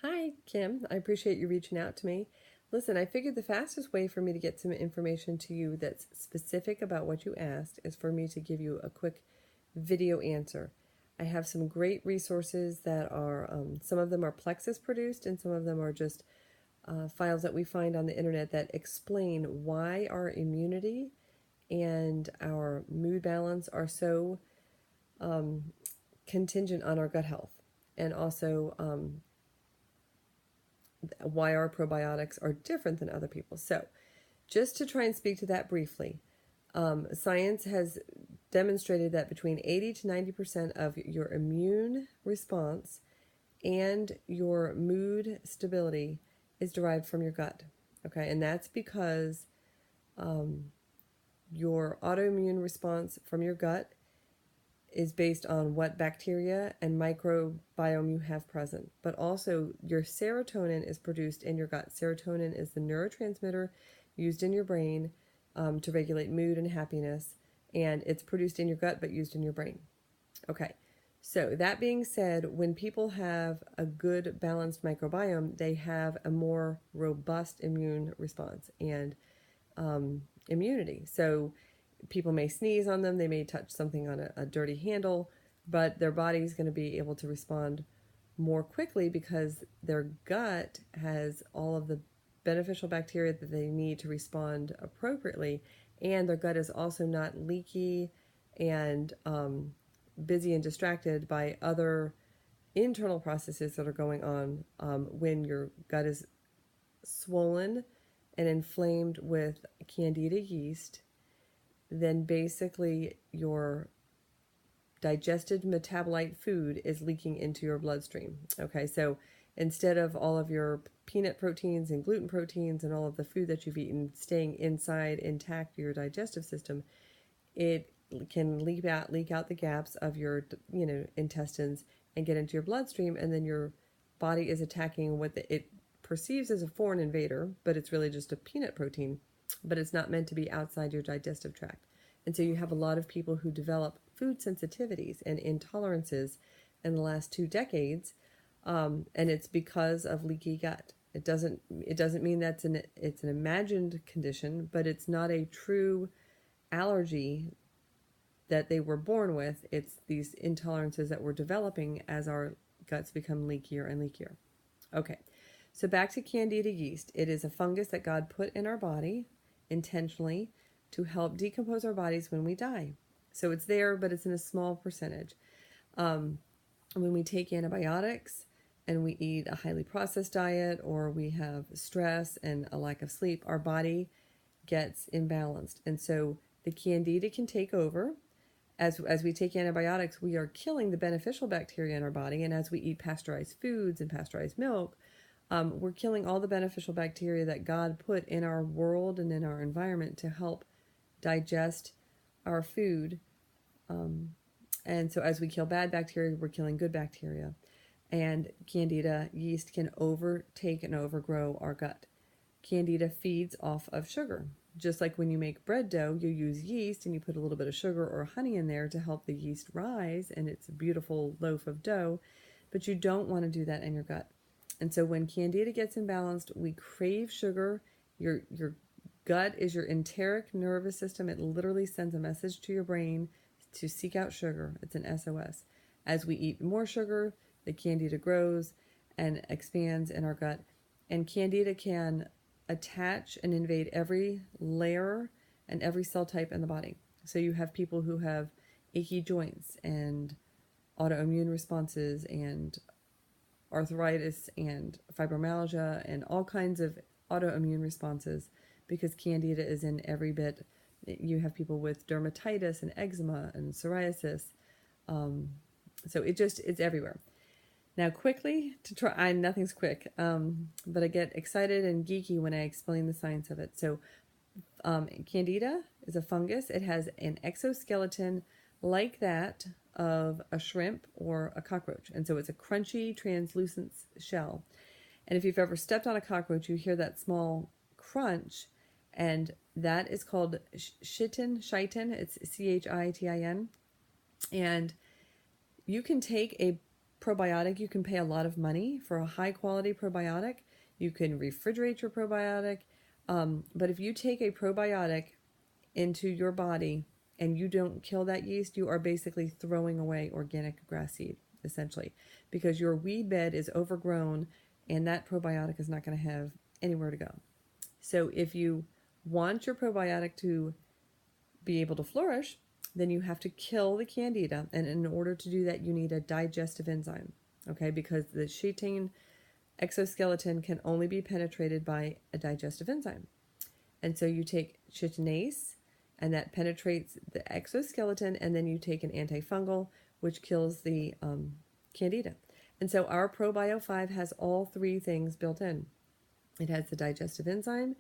Hi, Kim. I appreciate you reaching out to me. Listen, I figured the fastest way for me to get some information to you that's specific about what you asked is for me to give you a quick video answer. I have some great resources that are, some of them are Plexus produced, and some of them are just files that we find on the internet that explain why our immunity and our mood balance are so contingent on our gut health, and also why our probiotics are different than other people's. So, just to try and speak to that briefly, science has demonstrated that between 80 to 90% of your immune response and your mood stability is derived from your gut. Okay, and that's because your autoimmune response from your gut is based on what bacteria and microbiome you have present. But also, your serotonin is produced in your gut. Serotonin is the neurotransmitter used in your brain to regulate mood and happiness, and it's produced in your gut but used in your brain. Okay, so that being said, when people have a good balanced microbiome, they have a more robust immune response and immunity. So people may sneeze on them, they may touch something on a dirty handle, but their body is going to be able to respond more quickly because their gut has all of the beneficial bacteria that they need to respond appropriately, and their gut is also not leaky and busy and distracted by other internal processes that are going on when your gut is swollen and inflamed with candida yeast. Then basically your digested metabolite food is leaking into your bloodstream. Okay, so instead of all of your peanut proteins and gluten proteins and all of the food that you've eaten staying inside intact your digestive system, it can leak out the gaps of your intestines and get into your bloodstream, and then your body is attacking what it perceives as a foreign invader, but it's really just a peanut protein, but it's not meant to be outside your digestive tract. And so you have a lot of people who develop food sensitivities and intolerances in the last 2 decades, and it's because of leaky gut. It doesn't mean it's an imagined condition, but it's not a true allergy that they were born with. It's these intolerances that we're developing as our guts become leakier and leakier. Okay, so back to Candida yeast. It is a fungus that God put in our body intentionally to help decompose our bodies when we die. So it's there, but it's in a small percentage. When we take antibiotics and we eat a highly processed diet, or we have stress and a lack of sleep, our body gets imbalanced. And so the candida can take over. As we take antibiotics, we are killing the beneficial bacteria in our body. And as we eat pasteurized foods and pasteurized milk, we're killing all the beneficial bacteria that God put in our world and in our environment to help digest our food. And so as we kill bad bacteria, we're killing good bacteria. And candida yeast can overtake and overgrow our gut. Candida feeds off of sugar. Just like when you make bread dough, you use yeast and you put a little bit of sugar or honey in there to help the yeast rise, and it's a beautiful loaf of dough, but you don't want to do that in your gut. And so when candida gets imbalanced, we crave sugar. Your gut is your enteric nervous system. It literally sends a message to your brain to seek out sugar. It's an SOS. As we eat more sugar, the candida grows and expands in our gut. And candida can attach and invade every layer and every cell type in the body. So you have people who have achy joints and autoimmune responses and arthritis and fibromyalgia and all kinds of autoimmune responses because candida is in every bit. You have people with dermatitis and eczema and psoriasis. So it's everywhere. Now, quickly to try, nothing's quick, but I get excited and geeky when I explain the science of it. So, Candida is a fungus. It has an exoskeleton like that of a shrimp or a cockroach. And so it's a crunchy, translucent shell. And if you've ever stepped on a cockroach, you hear that small crunch, and that is called chitin. It's CHITIN. And you can take a probiotic, you can pay a lot of money for a high quality probiotic. You can refrigerate your probiotic. But if you take a probiotic into your body and you don't kill that yeast, you are basically throwing away organic grass seed, essentially, because your weed bed is overgrown and that probiotic is not going to have anywhere to go. So if you want your probiotic to be able to flourish, then you have to kill the candida. And in order to do that, you need a digestive enzyme, okay? Because the chitin exoskeleton can only be penetrated by a digestive enzyme. And so you take chitinase, and that penetrates the exoskeleton, and then you take an antifungal, which kills the candida. And so our ProBio 5 has all three things built in. It has the digestive enzyme,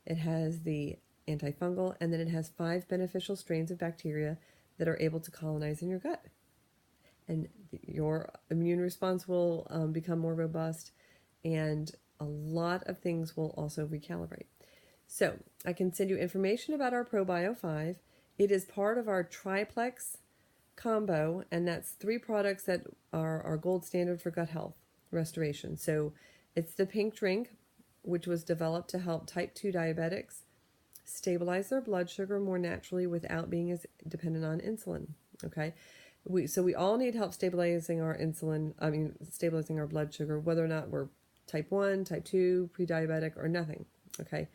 it has the antifungal, and then it has 5 beneficial strains of bacteria that are able to colonize in your gut. And your immune response will become more robust, and a lot of things will also recalibrate. So I can send you information about our ProBio 5. It is part of our Triplex combo, and that's 3 products that are our gold standard for gut health restoration. So it's the pink drink, which was developed to help type 2 diabetics stabilize their blood sugar more naturally without being as dependent on insulin. Okay, we all need help stabilizing our stabilizing our blood sugar, whether or not we're type 1, type 2, pre-diabetic, or nothing. Okay,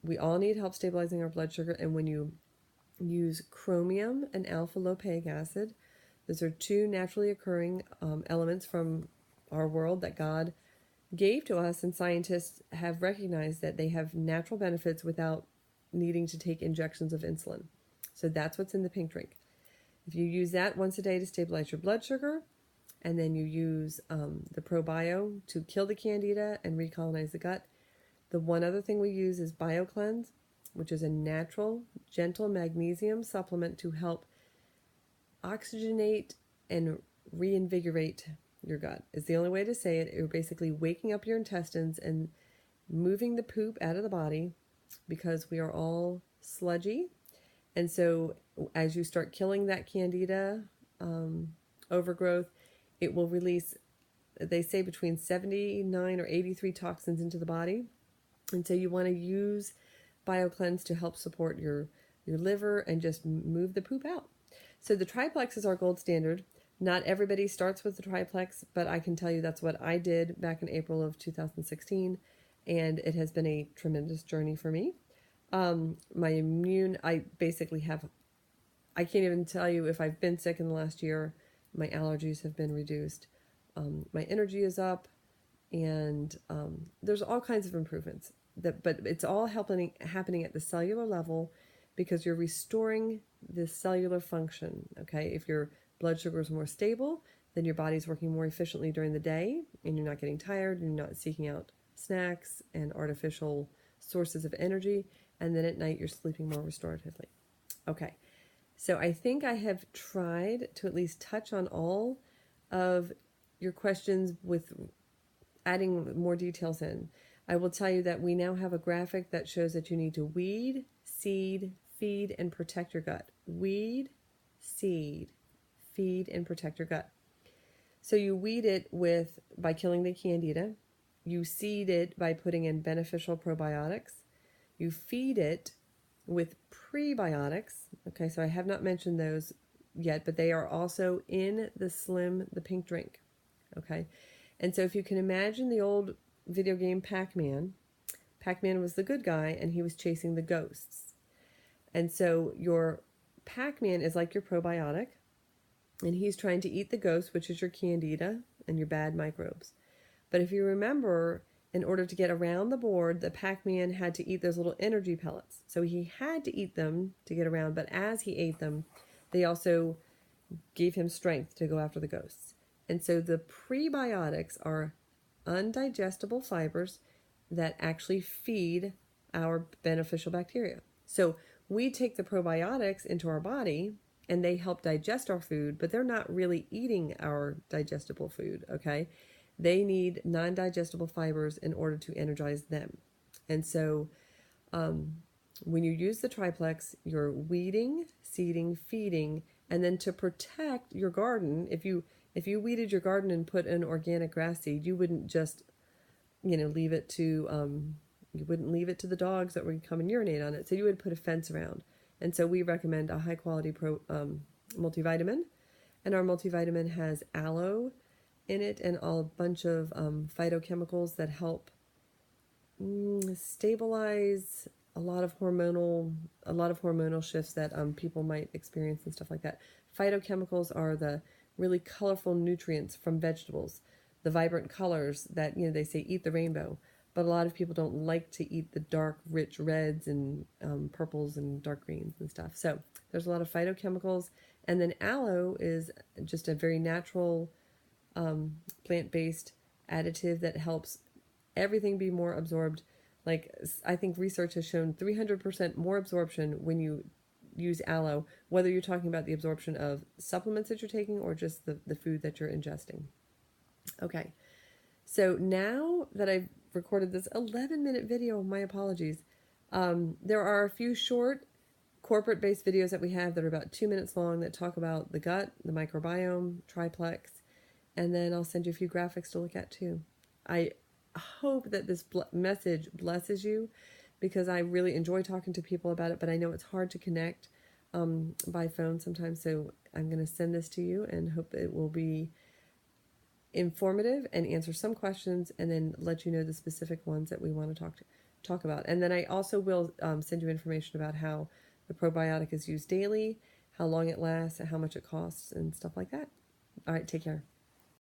we all need help stabilizing our blood sugar, and when you use chromium and alpha-lopaic acid, those are 2 naturally occurring elements from our world that God gave to us, and scientists have recognized that they have natural benefits without needing to take injections of insulin. So that's what's in the pink drink. If you use that once a day to stabilize your blood sugar, and then you use the ProBio to kill the candida and recolonize the gut. The one other thing we use is BioCleanse, which is a natural, gentle magnesium supplement to help oxygenate and reinvigorate your gut. Is the only way to say it. You're basically waking up your intestines and moving the poop out of the body, because we are all sludgy. And so as you start killing that candida overgrowth, it will release, they say, between 79 or 83 toxins into the body. And so you want to use BioCleanse to help support your liver and just move the poop out. So the Triplex is our gold standard. Not everybody starts with the Triplex, but I can tell you that's what I did back in April of 2016, and it has been a tremendous journey for me. My immune, I can't even tell you if I've been sick in the last year. My allergies have been reduced. My energy is up, and there's all kinds of improvements. But it's all happening at the cellular level, because you're restoring the cellular function. Okay, if your blood sugar is more stable, then your body's working more efficiently during the day, and you're not getting tired, and you're not seeking out snacks and artificial sources of energy, and then at night you're sleeping more restoratively. Okay, so I think I have tried to at least touch on all of your questions with adding more details in. I will tell you that we now have a graphic that shows that you need to weed, seed, feed, and protect your gut. Weed, seed, feed, and protect your gut. So you weed it by killing the candida. You seed it by putting in beneficial probiotics. You feed it with prebiotics. Okay, so I have not mentioned those yet, but they are also in the pink drink. Okay, and so if you can imagine the old video game Pac-Man was the good guy, and he was chasing the ghosts. And so your Pac-Man is like your probiotic, and he's trying to eat the ghost, which is your candida and your bad microbes. But if you remember, in order to get around the board, the Pac-Man had to eat those little energy pellets. So he had to eat them to get around, but as he ate them, they also gave him strength to go after the ghosts. And so the prebiotics are undigestible fibers that actually feed our beneficial bacteria. So we take the probiotics into our body, and they help digest our food, but they're not really eating our digestible food, okay? They need non-digestible fibers in order to energize them. And so when you use the Triplex, you're weeding, seeding, feeding, and then to protect your garden, if you If you weeded your garden and put an organic grass seed, you wouldn't just, leave it to, you wouldn't leave it to the dogs that would come and urinate on it. So you would put a fence around. And so we recommend a high quality multivitamin. And our multivitamin has aloe in it and a bunch of phytochemicals that help stabilize a lot of hormonal shifts that people might experience and stuff like that. Phytochemicals are the really colorful nutrients from vegetables, the vibrant colors that they say eat the rainbow, but a lot of people don't like to eat the dark, rich reds and purples and dark greens and stuff. So there's a lot of phytochemicals, and then aloe is just a very natural plant-based additive that helps everything be more absorbed. Like, I think research has shown 300% more absorption when you use aloe, whether you're talking about the absorption of supplements that you're taking or just the food that you're ingesting. Okay, so now that I've recorded this 11-minute video, my apologies, there are a few short corporate-based videos that we have that are about 2 minutes long that talk about the gut, the microbiome, Triplex, and then I'll send you a few graphics to look at too. I hope that this message blesses you, because I really enjoy talking to people about it, but I know it's hard to connect by phone sometimes, so I'm going to send this to you and hope it will be informative and answer some questions, and then let you know the specific ones that we want to talk about. And then I also will send you information about how the probiotic is used daily, how long it lasts, and how much it costs, and stuff like that. All right, take care.